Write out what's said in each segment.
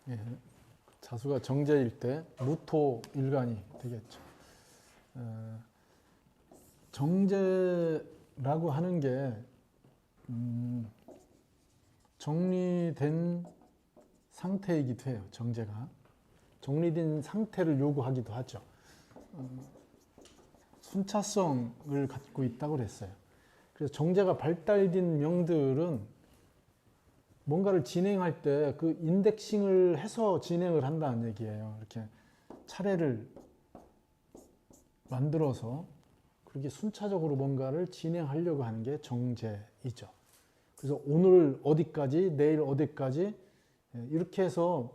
예, 자수가 정제일 때 무토일간이 되겠죠. 정제라고 하는 게 정리된 상태이기도 해요. 정제가 정리된 상태를 요구하기도 하죠. 순차성을 갖고 있다고 그랬어요. 그래서 정제가 발달된 명들은 뭔가를 진행할 때 그 인덱싱을 해서 진행을 한다는 얘기예요. 이렇게 차례를 만들어서 그렇게 순차적으로 뭔가를 진행하려고 하는 게 정제이죠. 그래서 오늘 어디까지, 내일 어디까지 이렇게 해서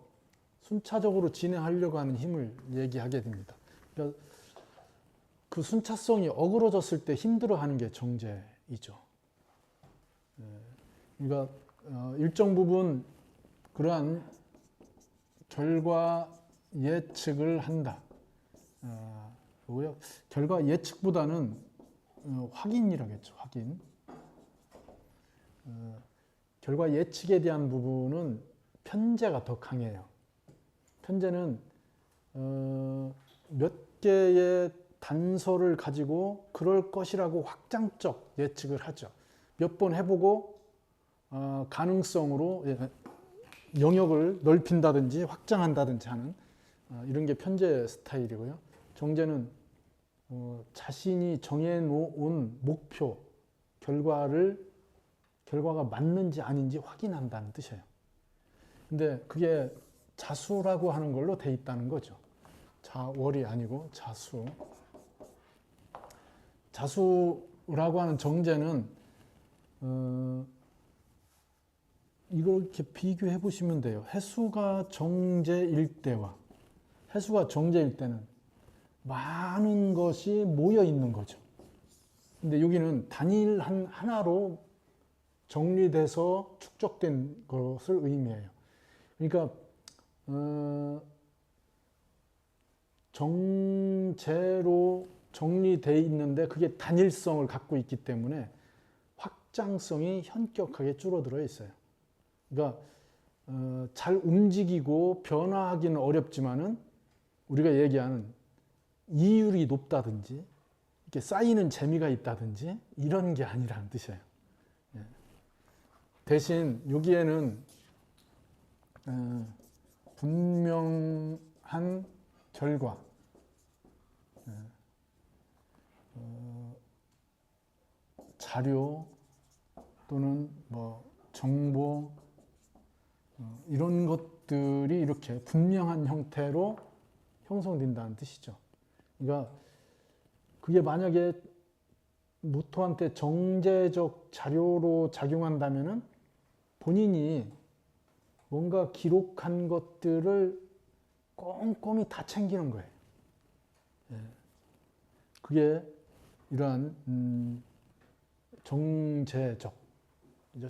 순차적으로 진행하려고 하는 힘을 얘기하게 됩니다. 그러니까 그 순차성이 어그러졌을 때 힘들어하는 게 정제이죠. 그러니까 일정 부분 그러한 결과 예측을 한다. 결과 예측보다는 확인이라겠죠. 확인. 결과 예측에 대한 부분은 편제가 더 강해요. 편제는 몇 개의 단서를 가지고 그럴 것이라고 확장적 예측을 하죠. 몇 번 해보고 가능성으로 영역을 넓힌다든지 확장한다든지 하는 이런 게 편제 스타일이고요. 정제는 자신이 정해놓은 목표, 결과가 맞는지 아닌지 확인한다는 뜻이에요. 근데 그게 자수라고 하는 걸로 돼 있다는 거죠. 자월이 아니고 자수. 자수라고 하는 정제는 이걸 이렇게 비교해 보시면 돼요. 해수가 정제일 때와 해수가 정제일 때는 많은 것이 모여 있는 거죠. 근데 여기는 단일 하나로 정리돼서 축적된 것을 의미해요. 그러니까 정제로 정리되어 있는데 그게 단일성을 갖고 있기 때문에 확장성이 현격하게 줄어들어 있어요. 그러니까 잘 움직이고 변화하기는 어렵지만은 우리가 얘기하는 이율이 높다든지 이렇게 쌓이는 재미가 있다든지 이런 게 아니라는 뜻이에요. 대신 여기에는 분명한 결과, 자료 또는 뭐 정보 이런 것들이 이렇게 분명한 형태로 형성된다는 뜻이죠. 그러니까 그게 만약에 무토한테 정제적 자료로 작용한다면은 본인이 뭔가 기록한 것들을 꼼꼼히 다 챙기는 거예요. 그게 이러한 정제적,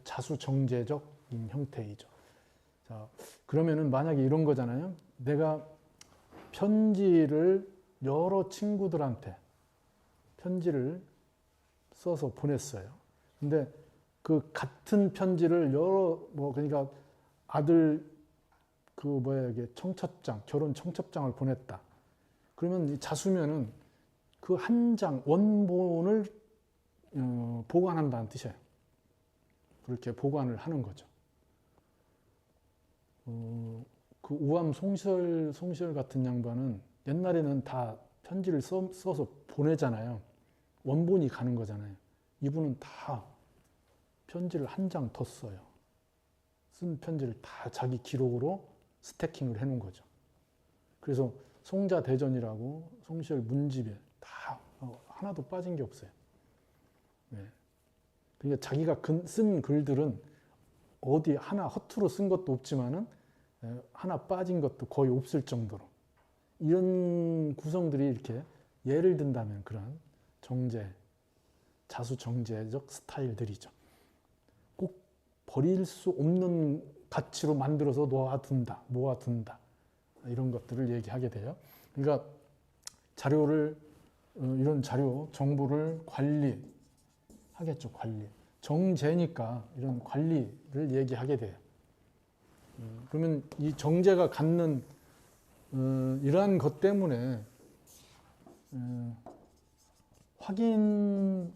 자수정제적 형태이죠. 자, 그러면은 만약에 이런 거잖아요. 내가 편지를 여러 친구들한테 편지를 써서 보냈어요. 근데 그 같은 편지를 그러니까 아들 이게 청첩장, 결혼 청첩장을 보냈다. 그러면 자수면은 그 한 장 원본을 보관한다는 뜻이에요. 그렇게 보관을 하는 거죠. 그 우암 송시열 같은 양반은 옛날에는 다 편지를 써서 보내잖아요. 원본이 가는 거잖아요. 이분은 다 편지를 한 장 더 써요. 쓴 편지를 다 자기 기록으로 스태킹을 해놓은 거죠. 그래서 송자대전이라고 송시열 문집에 다 하나도 빠진 게 없어요. 네. 그러니까 자기가 쓴 글들은 어디 하나 허투루 쓴 것도 없지만은 하나 빠진 것도 거의 없을 정도로 이런 구성들이 이렇게 예를 든다면 그런 자수정제적 스타일들이죠. 꼭 버릴 수 없는 가치로 만들어서 모아둔다. 이런 것들을 얘기하게 돼요. 그러니까 이런 자료, 정보를 관리하겠죠, 관리. 정제니까 이런 관리를 얘기하게 돼요. 그러면 이 정제가 갖는 이러한 것 때문에 확인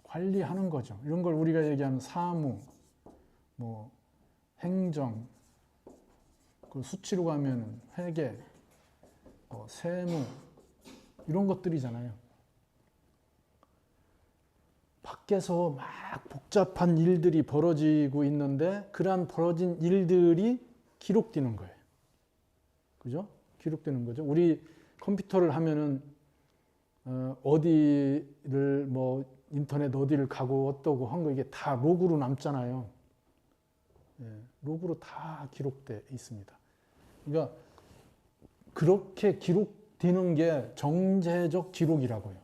관리하는 거죠. 이런 걸 우리가 얘기하는 사무, 뭐 행정, 그 수치로 가면 회계, 세무 이런 것들이잖아요. 밖에서 막 복잡한 일들이 벌어지고 있는데 그러한 벌어진 일들이 기록되는 거예요. 그죠? 기록되는 거죠. 우리 컴퓨터를 하면은 어디를 뭐 인터넷 어디를 가고 어떠고 한 거 이게 다 로그로 남잖아요. 로그로 다 기록돼 있습니다. 그러니까 그렇게 기록되는 게 정제적 기록이라고요.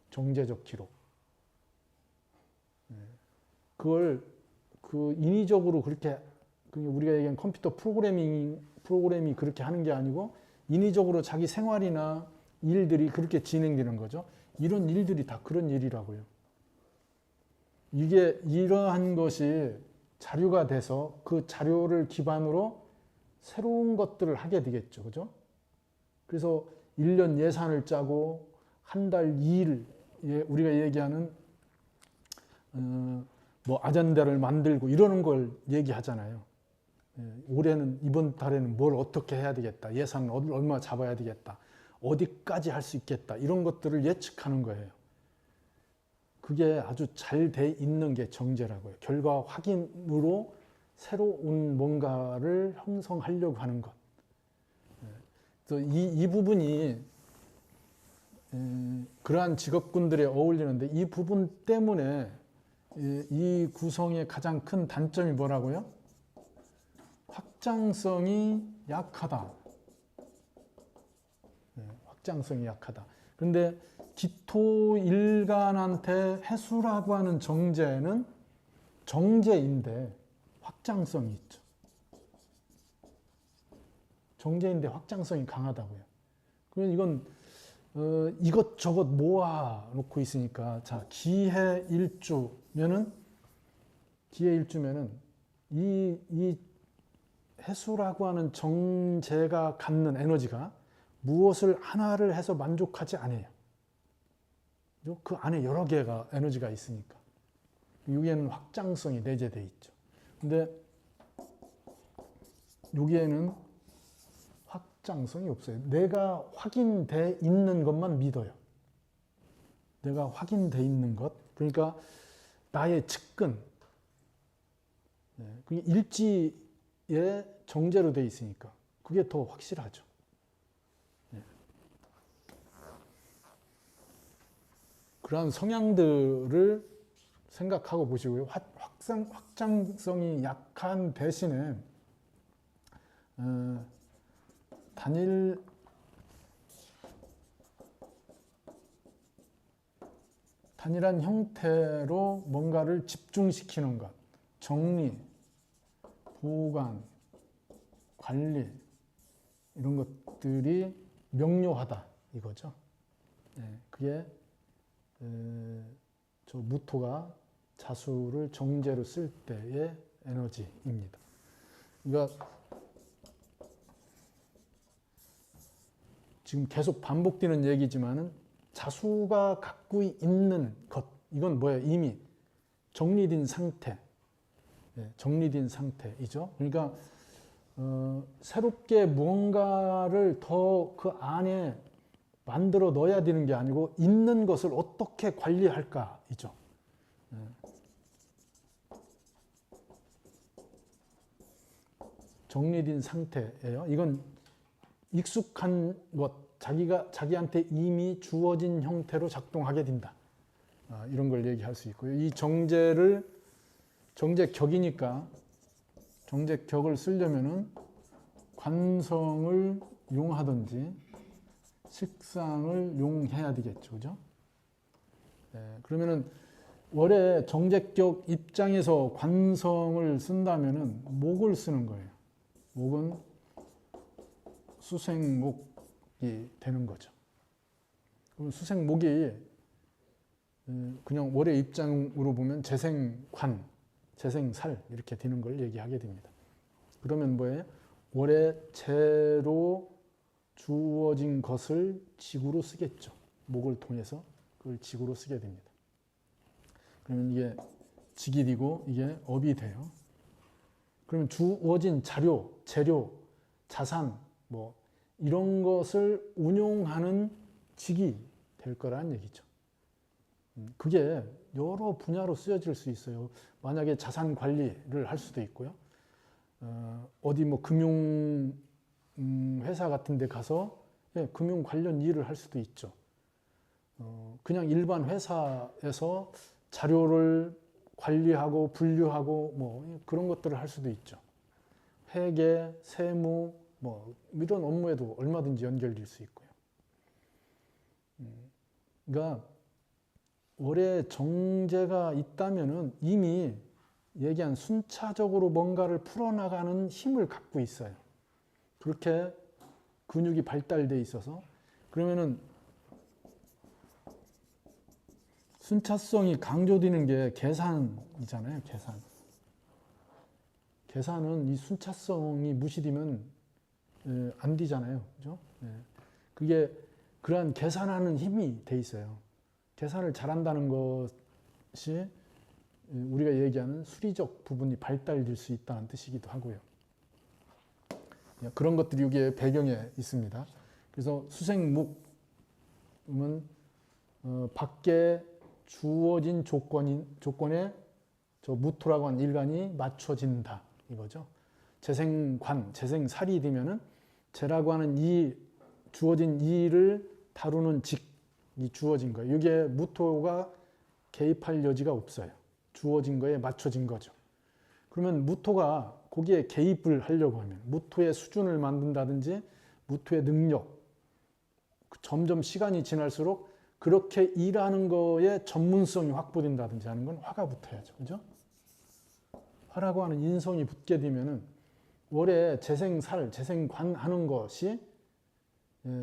정제적 기록. 그걸 인위적으로 그렇게 우리가 얘기하는 컴퓨터 프로그램이 그렇게 하는 게 아니고 인위적으로 자기 생활이나 일들이 그렇게 진행되는 거죠. 이런 일들이 다 그런 일이라고요. 이게 이러한 것이 자료가 돼서 그 자료를 기반으로 새로운 것들을 하게 되겠죠. 그죠? 그래서 1년 예산을 짜고 한 달 일, 우리가 얘기하는 뭐 아젠다를 만들고 이러는 걸 얘기하잖아요. 올해는 이번 달에는 뭘 어떻게 해야 되겠다. 예산을 얼마 잡아야 되겠다. 어디까지 할 수 있겠다. 이런 것들을 예측하는 거예요. 그게 아주 잘 돼 있는 게 정제라고요. 결과 확인으로 새로운 뭔가를 형성하려고 하는 것. 그래서 이 부분이 그러한 직업군들에 어울리는데 이 부분 때문에 이 구성의 가장 큰 단점이 뭐라고요? 확장성이 약하다. 확장성이 약하다. 그런데 기토 일간한테 해수라고 하는 정제는 정제인데 확장성이 있죠. 정제인데 확장성이 강하다고요. 그러면 이건 이것저것 모아 놓고 있으니까 자 기해일주면은 이 해수라고 하는 정제가 갖는 에너지가 무엇을 하나를 해서 만족하지 않아요. 그 안에 여러 개가 에너지가 있으니까 여기에는 확장성이 내재되어 있죠. 근데 여기에는 확장성이 없어요. 내가 확인돼 있는 것만 믿어요. 내가 확인돼 있는 것, 그러니까 나의 측근, 그게 일지에 정제로 되어 있으니까 그게 더 확실하죠. 그러한 성향들을 생각하고 보시고요. 확장성이 약한 대신에 단일한 형태로 뭔가를 집중시키는 것, 정리, 보관, 관리 이런 것들이 명료하다 이거죠. 그게 저 무토가 자수를 정제로 쓸 때의 에너지입니다. 그러니까 지금 계속 반복되는 얘기지만은 자수가 갖고 있는 것, 이건 뭐예요? 이미 정리된 상태, 정리된 상태이죠. 그러니까 새롭게 무언가를 더 그 안에 만들어 넣어야 되는 게 아니고 있는 것을 어떻게 관리할까이죠. 정리된 상태예요. 이건 익숙한 것, 자기한테 이미 주어진 형태로 작동하게 된다. 이런 걸 얘기할 수 있고요. 이 정제격이니까 정제격을 쓰려면은 관성을 용하든지 식상을 용해야 되겠죠. 그죠? 그러면은 원래 정제격 입장에서 관성을 쓴다면은 목을 쓰는 거예요. 목은 수생목이 되는 거죠. 그럼 수생목이 그냥 월의 입장으로 보면 재생관, 재생살 이렇게 되는 걸 얘기하게 됩니다. 그러면 뭐예요? 월에 재로 주어진 것을 직으로 쓰겠죠. 목을 통해서 그걸 직으로 쓰게 됩니다. 그러면 이게 직이 되고 이게 업이 돼요. 그러면 주어진 자료, 재료, 자산 뭐 이런 것을 운용하는 직이 될 거라는 얘기죠. 그게 여러 분야로 쓰여질 수 있어요. 만약에 자산 관리를 할 수도 있고요. 어디 뭐 금융 회사 같은 데 가서 금융 관련 일을 할 수도 있죠. 그냥 일반 회사에서 자료를 관리하고 분류하고 뭐 그런 것들을 할 수도 있죠. 회계, 세무 뭐 이런 업무에도 얼마든지 연결될 수 있고요. 그러니까 월에 정제가 있다면은 이미 얘기한 순차적으로 뭔가를 풀어나가는 힘을 갖고 있어요. 그렇게 근육이 발달돼 있어서 그러면은 순차성이 강조되는 게 계산이잖아요. 계산은 이 순차성이 무시되면 안 되잖아요. 그죠? 그게 그러한 계산하는 힘이 돼 있어요. 계산을 잘한다는 것이 우리가 얘기하는 수리적 부분이 발달될 수 있다는 뜻이기도 하고요. 그런 것들이 여기에 배경에 있습니다. 그래서 수생목은 밖에 주어진 조건에 저 무토라고 하는 일간이 맞춰진다 이거죠. 재생관, 재생살이 되면은 재라고 하는 이 주어진 일을 다루는 직이 주어진 거예요. 이게 무토가 개입할 여지가 없어요. 주어진 거에 맞춰진 거죠. 그러면 무토가 거기에 개입을 하려고 하면 무토의 수준을 만든다든지 무토의 능력 점점 시간이 지날수록 그렇게 일하는 거에 전문성이 확보된다든지 하는 건 화가 붙어야죠. 그죠? 화라고 하는 인성이 붙게 되면은 월에 재생살, 재생관 하는 것이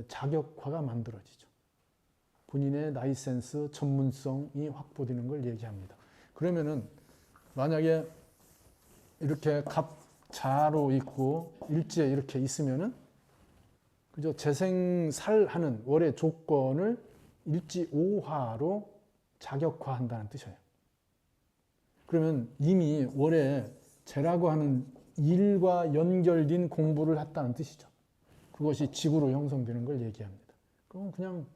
자격화가 만들어지죠. 본인의 라이센스, 전문성이 확보되는 걸 얘기합니다. 그러면은 만약에 이렇게 갑자로 있고 일지에 이렇게 있으면은 그죠? 재생살하는 월의 조건을 일지오화로 자격화한다는 뜻이에요. 그러면 이미 월에 재라고 하는 일과 연결된 공부를 했다는 뜻이죠. 그것이 직으로 형성되는 걸 얘기합니다. 그건 그냥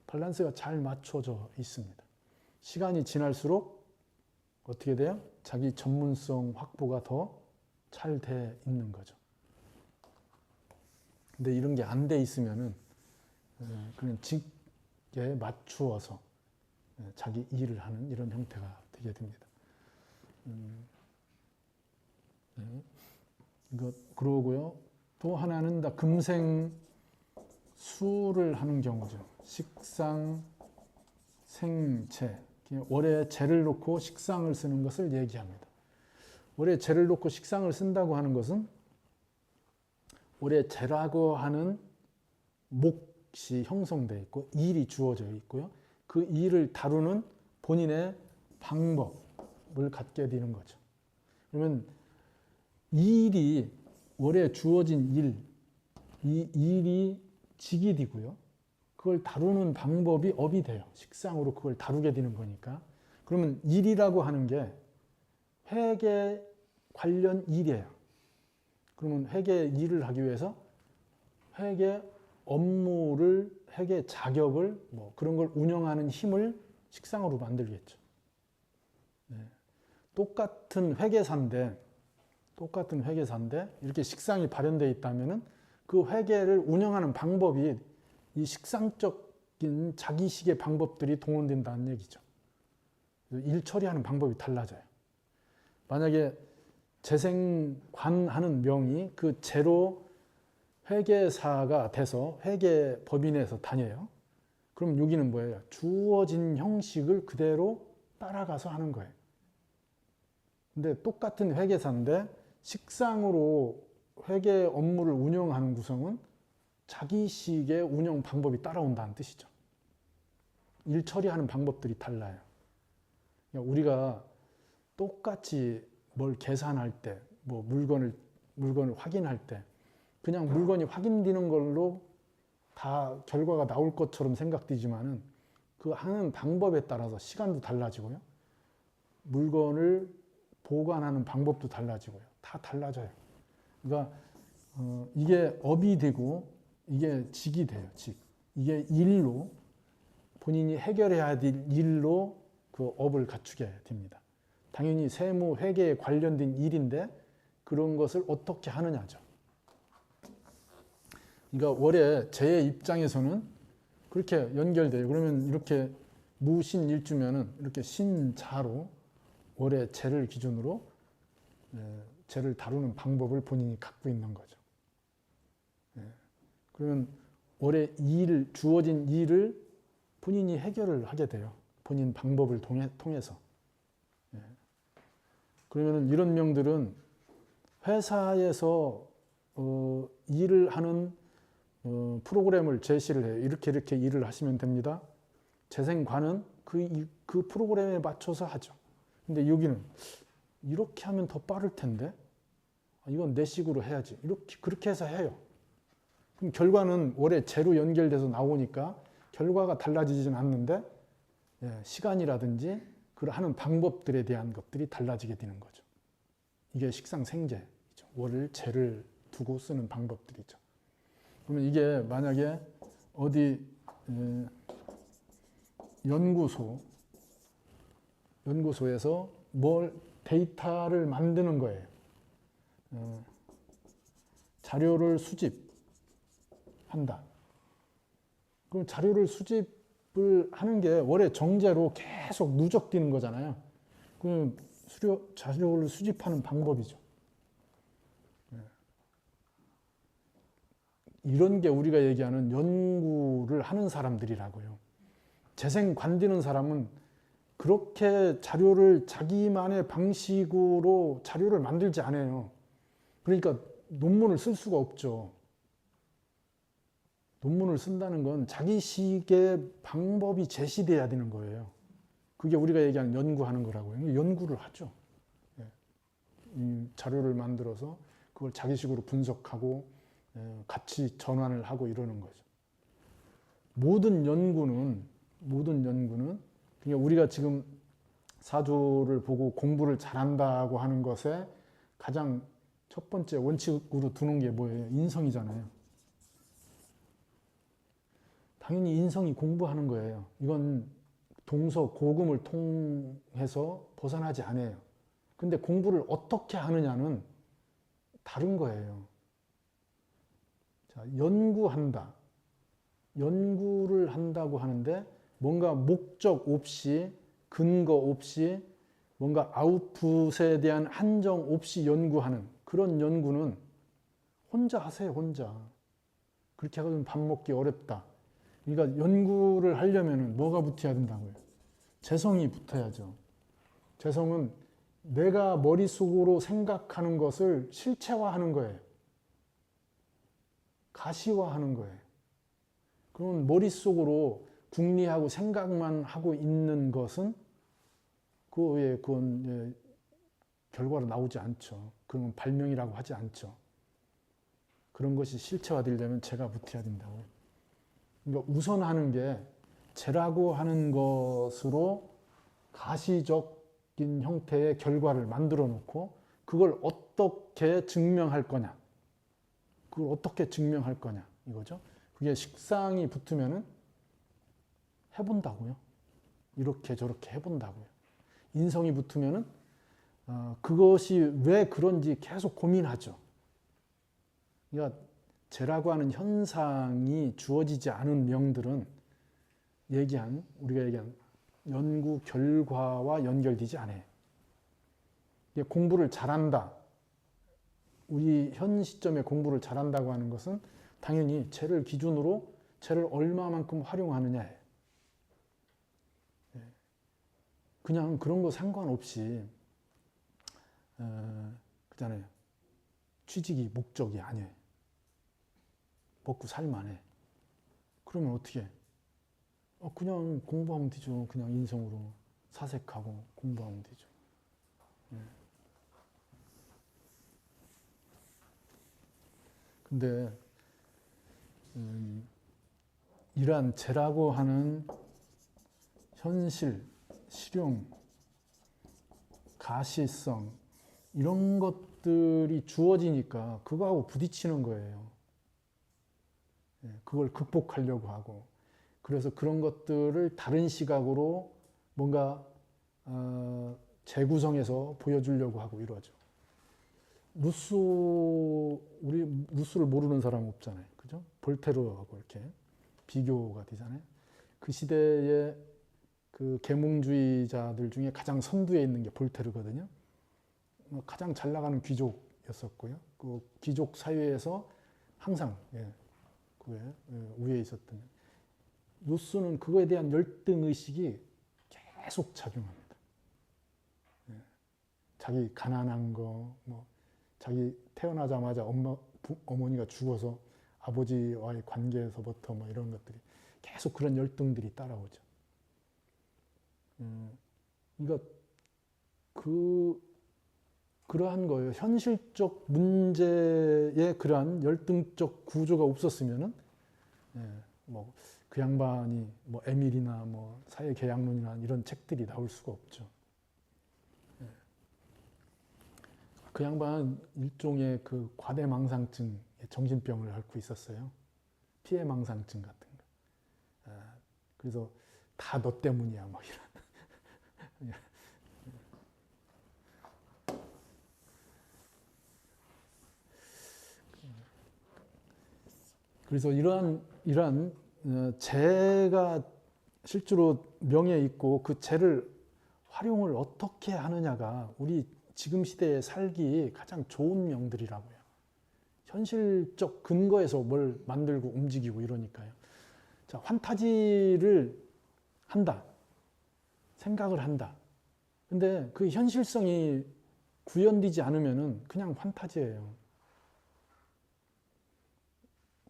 밸런스가 잘 맞춰져 있습니다. 시간이 지날수록 어떻게 돼요? 자기 전문성 확보가 더 잘 돼 있는 거죠. 근데 이런 게 안 돼 있으면은 그냥 직에 맞추어서 자기 일을 하는 이런 형태가 되게 됩니다. 이거 그러고요. 또 하나는 다 금생 수를 하는 경우죠. 식상, 생재. 월에 재를 놓고 식상을 쓰는 것을 얘기합니다. 월에 재를 놓고 식상을 쓴다고 하는 것은 월에 재라고 하는 몫이 형성되어 있고 일이 주어져 있고요. 그 일을 다루는 본인의 방법을 갖게 되는 거죠. 그러면 이 일이 월에 주어진 일, 이 일이 직이 되고요. 그걸 다루는 방법이 업이 돼요. 식상으로 그걸 다루게 되는 거니까. 그러면 일이라고 하는 게 회계 관련 일이에요. 그러면 회계 일을 하기 위해서 회계 업무를, 회계 자격을 뭐 그런 걸 운영하는 힘을 식상으로 만들겠죠. 똑같은 회계사인데 이렇게 식상이 발현되어 있다면은 그 회계를 운영하는 방법이 이 식상적인 자기식의 방법들이 동원된다는 얘기죠. 일 처리하는 방법이 달라져요. 만약에 재생관하는 명이 그 재로 회계사가 돼서 회계법인에서 다녀요. 그럼 여기는 뭐예요? 주어진 형식을 그대로 따라가서 하는 거예요. 근데 똑같은 회계사인데 식상으로 회계 업무를 운영하는 구성은 자기식의 운영 방법이 따라온다는 뜻이죠. 일 처리하는 방법들이 달라요. 그러니까 우리가 똑같이 뭘 계산할 때, 뭐 물건을 물건을 확인할 때 그냥 물건이 확인되는 걸로 다 결과가 나올 것처럼 생각되지만은 그 하는 방법에 따라서 시간도 달라지고요. 물건을 보관하는 방법도 달라지고요. 다 달라져요. 그러니까 이게 업이 되고 이게 직이 돼요. 직. 이게 일로 본인이 해결해야 될 일로 그 업을 갖추게 됩니다. 당연히 세무 회계에 관련된 일인데 그런 것을 어떻게 하느냐죠. 그러니까 월에 제 입장에서는 그렇게 연결돼요. 그러면 이렇게 무신일주면은 이렇게 신자로 월의 재를 기준으로 재를 다루는 방법을 본인이 갖고 있는 거죠. 그러면 월의 주어진 일을 본인이 해결을 하게 돼요. 본인 방법을 통해서. 그러면 이런 명들은 회사에서 일을 하는 프로그램을 제시를 해요. 이렇게 일을 하시면 됩니다. 재생관은 그 프로그램에 맞춰서 하죠. 근데 여기는 이렇게 하면 더 빠를 텐데 이건 내 식으로 해야지. 그렇게 해서 해요. 그럼 결과는 월에 재로 연결돼서 나오니까 결과가 달라지지는 않는데 시간이라든지 그 하는 방법들에 대한 것들이 달라지게 되는 거죠. 이게 식상생재이죠. 월을 재를 두고 쓰는 방법들이죠. 그러면 이게 만약에 어디 연구소에서 데이터를 만드는 거예요. 자료를 수집한다. 그럼 자료를 수집을 하는 게 월의 정제로 계속 누적되는 거잖아요. 그럼 자료를 수집하는 방법이죠. 이런 게 우리가 얘기하는 연구를 하는 사람들이라고요. 재생관되는 사람은 그렇게 자료를 자기만의 방식으로 자료를 만들지 않아요. 그러니까 논문을 쓸 수가 없죠. 논문을 쓴다는 건 자기식의 방법이 제시돼야 되는 거예요. 그게 우리가 얘기하는 연구하는 거라고요. 연구를 하죠. 자료를 만들어서 그걸 자기식으로 분석하고 같이 전환을 하고 이러는 거죠. 모든 연구는 그러니까 우리가 지금 사주를 보고 공부를 잘한다고 하는 것에 가장 첫 번째 원칙으로 두는 게 뭐예요? 인성이잖아요. 당연히 인성이 공부하는 거예요. 이건 동서고금을 통해서 벗어나지 않아요. 근데 공부를 어떻게 하느냐는 다른 거예요. 자, 연구한다. 연구를 한다고 하는데 뭔가 목적 없이 근거 없이 뭔가 아웃풋에 대한 한정 없이 연구하는 그런 연구는 혼자 하세요. 혼자. 그렇게 하면 밥 먹기 어렵다. 그러니까 연구를 하려면 뭐가 붙어야 된다고요? 재성이 붙어야죠. 재성은 내가 머릿속으로 생각하는 것을 실체화하는 거예요. 가시화하는 거예요. 그럼 머릿속으로 궁리하고 생각만 하고 있는 것은 그건 결과로 나오지 않죠. 그건 발명이라고 하지 않죠. 그런 것이 실체화되려면 재가 붙어야 된다고요. 그러니까 우선 하는 게 재라고 하는 것으로 가시적인 형태의 결과를 만들어 놓고 그걸 어떻게 증명할 거냐. 이거죠. 그게 식상이 붙으면은 해본다고요. 이렇게 저렇게 해본다고요. 인성이 붙으면은 그것이 왜 그런지 계속 고민하죠. 그러니까 재라고 하는 현상이 주어지지 않은 명들은 우리가 얘기한 연구 결과와 연결되지 않아요. 공부를 잘한다. 우리 현 시점에 공부를 잘한다고 하는 것은 당연히 재를 기준으로 재를 얼마만큼 활용하느냐예요. 그냥 그런 거 상관없이 그잖아요. 취직이 목적이 아니에요. 먹고 살만해. 그러면 어떻게 해? 그냥 공부하면 되죠. 그냥 인성으로 사색하고 공부하면 되죠. 근데 이러한 재라고 하는 현실, 실용, 가시성 이런 것들이 주어지니까 그거하고 부딪히는 거예요. 그걸 극복하려고 하고, 그래서 그런 것들을 다른 시각으로 뭔가 재구성해서 보여주려고 하고 이러죠. 우리 루소를 모르는 사람 없잖아요. 그죠? 볼테르하고 이렇게 비교가 되잖아요. 그 시대의 그 계몽주의자들 중에 가장 선두에 있는 게 볼테르거든요. 가장 잘 나가는 귀족이었었고요. 그 귀족 사회에서 항상 위에 있었던. 루소는 그거에 대한 열등 의식이 계속 작용합니다. 자기 가난한 거, 자기 태어나자마자 어머니가 죽어서 아버지와의 관계에서부터 이런 것들이 계속 그런 열등들이 따라오죠. 그러니까 그러한 거예요. 현실적 문제에 그러한 열등적 구조가 없었으면은 그 양반이 에밀이나 사회계약론이나 이런 책들이 나올 수가 없죠. 그 양반은 일종의 그 과대망상증, 정신병을 앓고 있었어요. 피해망상증 같은 거. 그래서 다 너 때문이야, 이런. 그래서 이러한 재가 실제로 명예에 있고 그 재를 활용을 어떻게 하느냐가 우리 지금 시대에 살기 가장 좋은 명들이라고요. 현실적 근거에서 뭘 만들고 움직이고 이러니까요. 자, 환타지를 한다. 생각을 한다. 근데 그 현실성이 구현되지 않으면은 그냥 환타지예요.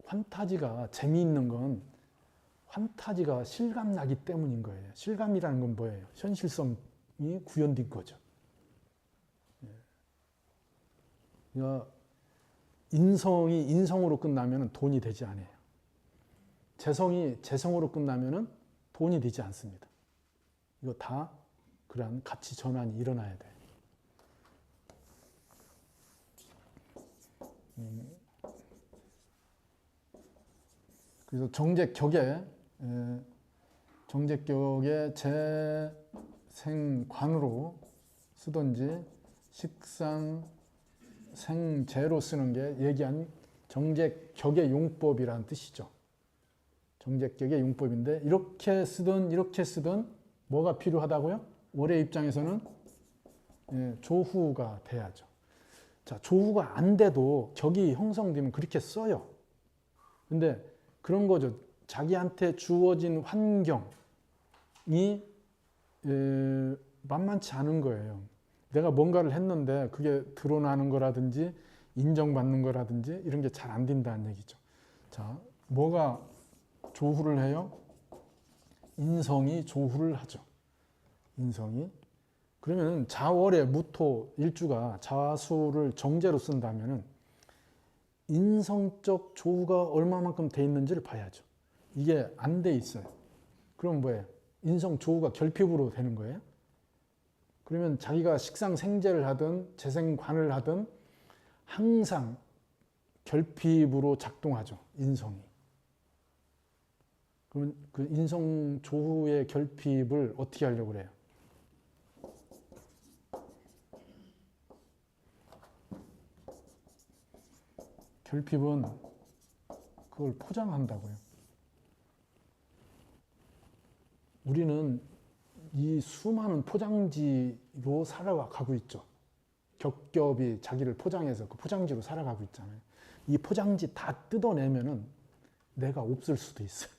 환타지가 재미있는 건 환타지가 실감나기 때문인 거예요. 실감이라는 건 뭐예요? 현실성이 구현된 거죠. 그러니까 인성이 인성으로 끝나면 돈이 되지 않아요. 재성이 재성으로 끝나면 돈이 되지 않습니다. 이거 다 그러한 가치 전환이 일어나야 돼요. 그래서 정제격에 재생관으로 쓰든지 식상 생재로 쓰는 게 얘기한 정제격의 용법이라는 뜻이죠. 정제격의 용법인데 이렇게 쓰든 뭐가 필요하다고요? 월의 입장에서는 조후가 돼야죠. 자, 조후가 안 돼도 격이 형성되면 그렇게 써요. 근데 그런 거죠. 자기한테 주어진 환경이 만만치 않은 거예요. 내가 뭔가를 했는데 그게 드러나는 거라든지 인정받는 거라든지 이런 게 잘 안 된다는 얘기죠. 자, 뭐가 조후를 해요? 인성이 조후를 하죠. 인성이. 그러면 자월의 무토 일주가 자수를 정제로 쓴다면은 인성적 조후가 얼마만큼 돼 있는지를 봐야죠. 이게 안 돼 있어요. 그럼 뭐예요? 인성 조후가 결핍으로 되는 거예요? 그러면 자기가 식상생재를 하든 재생관을 하든 항상 결핍으로 작동하죠. 인성이. 그러면 그 인성 조후의 결핍을 어떻게 하려고 그래요? 결핍은 그걸 포장한다고요. 우리는 이 수많은 포장지로 살아가고 있죠. 겹겹이 자기를 포장해서 그 포장지로 살아가고 있잖아요. 이 포장지 다 뜯어내면은 내가 없을 수도 있어요.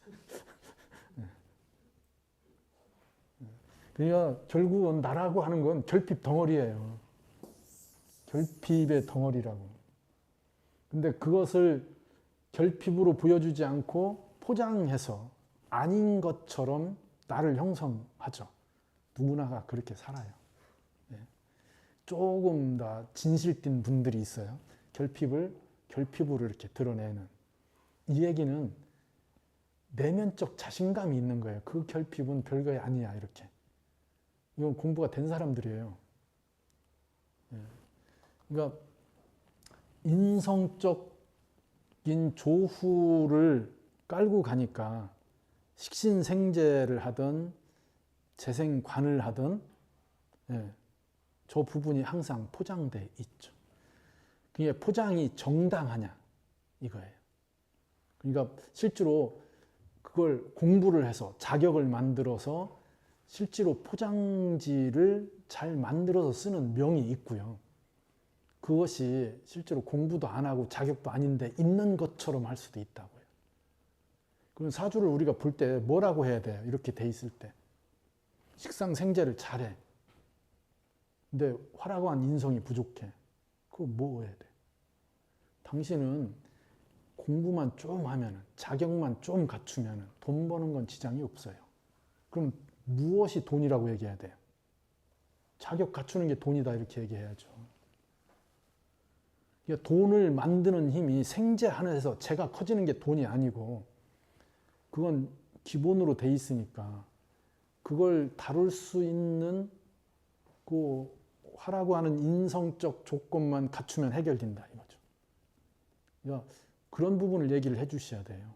그러니까 결국은 나라고 하는 건 결핍 덩어리예요. 결핍의 덩어리라고. 근데 그것을 결핍으로 보여주지 않고 포장해서 아닌 것처럼 나를 형성하죠. 누구나가 그렇게 살아요. 조금 더 진실된 분들이 있어요. 결핍을 결핍으로 이렇게 드러내는 이 얘기는 내면적 자신감이 있는 거예요. 그 결핍은 별거 아니야 이렇게. 이건 공부가 된 사람들이에요. 그러니까 인성적인 조후를 깔고 가니까 식신생재를 하든 재생관을 하든 저 부분이 항상 포장돼 있죠. 그게 포장이 정당하냐 이거예요. 그러니까 실제로 그걸 공부를 해서 자격을 만들어서 실제로 포장지를 잘 만들어서 쓰는 명이 있고요. 그것이 실제로 공부도 안 하고 자격도 아닌데 있는 것처럼 할 수도 있다고요. 그럼 사주를 우리가 볼 때 뭐라고 해야 돼요? 이렇게 돼 있을 때. 식상생재를 잘해. 근데 화라고한 인성이 부족해. 그거 뭐 해야 돼? 당신은 공부만 좀 하면은, 자격만 좀 갖추면은 돈 버는 건 지장이 없어요. 그럼 무엇이 돈이라고 얘기해야 돼요? 자격 갖추는 게 돈이다 이렇게 얘기해야죠. 그러니까 돈을 만드는 힘이 생재 하나에서 제가 커지는 게 돈이 아니고 그건 기본으로 돼 있으니까 그걸 다룰 수 있는 그 화라고 하는 인성적 조건만 갖추면 해결된다 이거죠. 그러니까 그런 부분을 얘기를 해 주셔야 돼요.